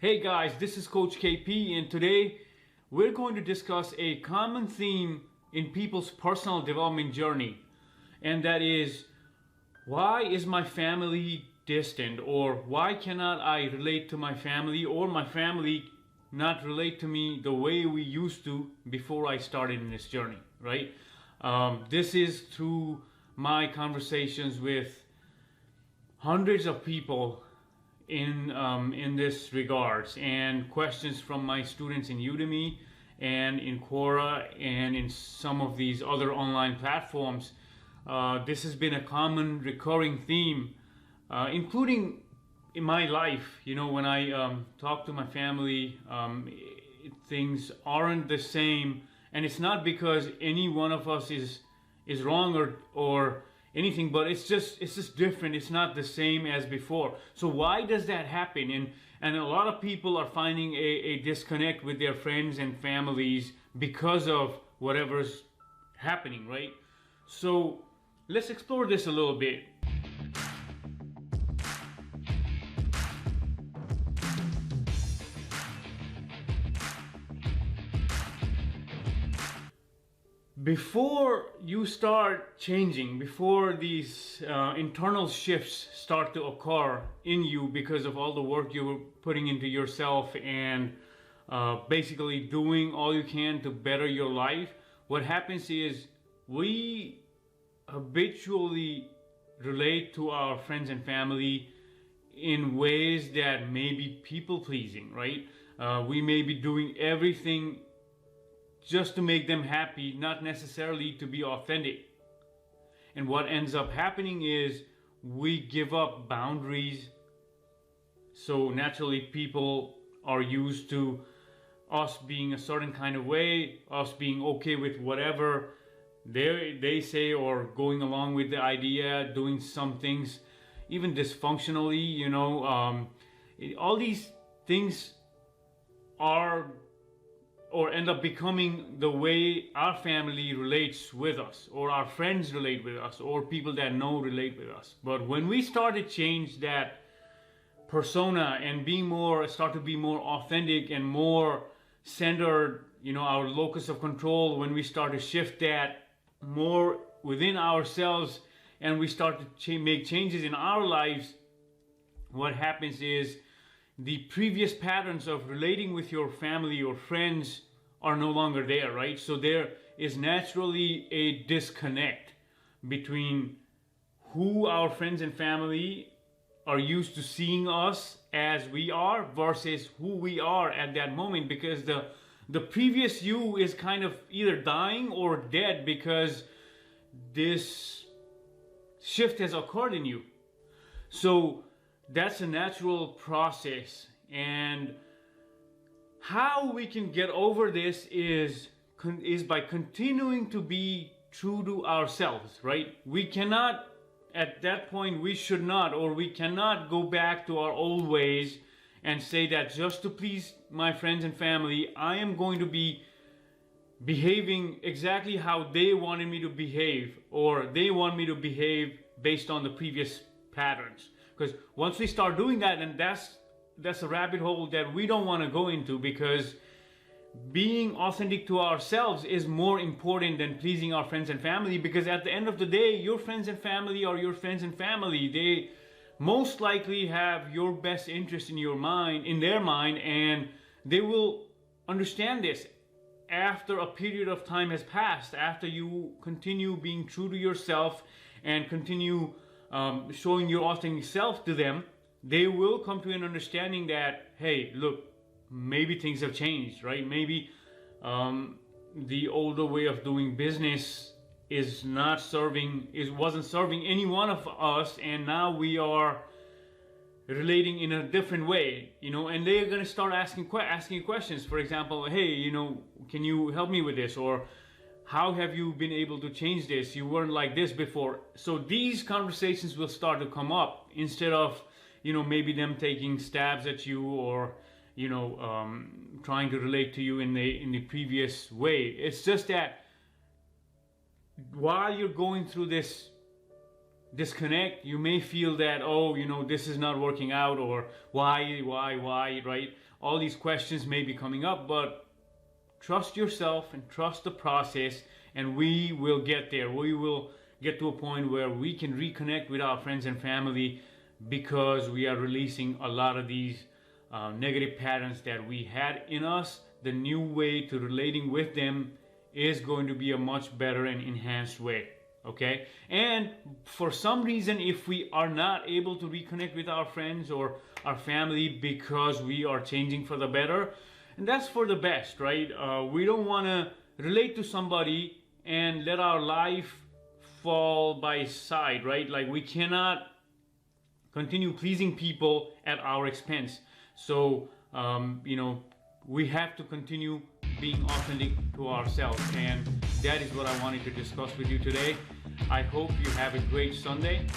Hey guys, this is Coach KP, and today we're going to discuss a common theme in people's personal development journey, and that is, why is my family distant, or why cannot I relate to my family, or my family not relate to me the way we used to before I started in this journey, right? This is through my conversations with hundreds of people in this regards, and questions from my students in Udemy and in Quora and in some of these other online platforms. This has been a common recurring theme, including in my life. When I talk to my family, things aren't the same, and it's not because any one of us is wrong or anything, but it's just different. It's not the same as before. So why does that happen? And a lot of people are finding a disconnect with their friends and families because of whatever's happening, right? So let's explore this a little bit. Before you start changing, before these internal shifts start to occur in you because of all the work you're putting into yourself and basically doing all you can to better your life, what happens is we habitually relate to our friends and family in ways that may be people pleasing, right? We may be doing everything just to make them happy, not necessarily to be authentic. And what ends up happening is we give up boundaries. So naturally people are used to us being a certain kind of way, us being okay with whatever they say, or going along with the idea, doing some things even dysfunctionally, all these things are or end up becoming the way our family relates with us, or our friends relate with us, or people that know relate with us. But when we start to change that persona and start to be more authentic and more centered, our locus of control, when we start to shift that more within ourselves and we start to make changes in our lives, what happens is the previous patterns of relating with your family or friends are no longer there, right? So there is naturally a disconnect between who our friends and family are used to seeing us as we are versus who we are at that moment, because the previous you is kind of either dying or dead because this shift has occurred in you. So that's a natural process, and how we can get over this is by continuing to be true to ourselves, right? We cannot, at that point, we cannot go back to our old ways and say that just to please my friends and family, I am going to be behaving exactly how they wanted me to behave, or they want me to behave based on the previous patterns. Because once we start doing that, and that's a rabbit hole that we don't want to go into, because being authentic to ourselves is more important than pleasing our friends and family. Because at the end of the day, your friends and family are your friends and family. They most likely have your best interest in their mind, and they will understand this after a period of time has passed, after you continue being true to yourself and continue showing your authentic self to them. They will come to an understanding that, hey, look, maybe things have changed, right? Maybe the older way of doing business wasn't serving any one of us, and now we are relating in a different way, and they're going to start asking questions. For example, hey, can you help me with this? Or how have you been able to change this? You weren't like this before. So these conversations will start to come up, instead of maybe them taking stabs at you, or trying to relate to you in the previous way. It's just that while you're going through this disconnect, you may feel that, oh, this is not working out, or why, right? All these questions may be coming up, but trust yourself and trust the process, and we will get there. We will get to a point where we can reconnect with our friends and family, because we are releasing a lot of these negative patterns that we had in us. The new way to relating with them is going to be a much better and enhanced way. Okay, and for some reason, if we are not able to reconnect with our friends or our family because we are changing for the better, and that's for the best, right? We don't want to relate to somebody and let our life fall by side, right? Like, we cannot continue pleasing people at our expense. So, we have to continue being authentic to ourselves, and that is what I wanted to discuss with you today. I hope you have a great Sunday.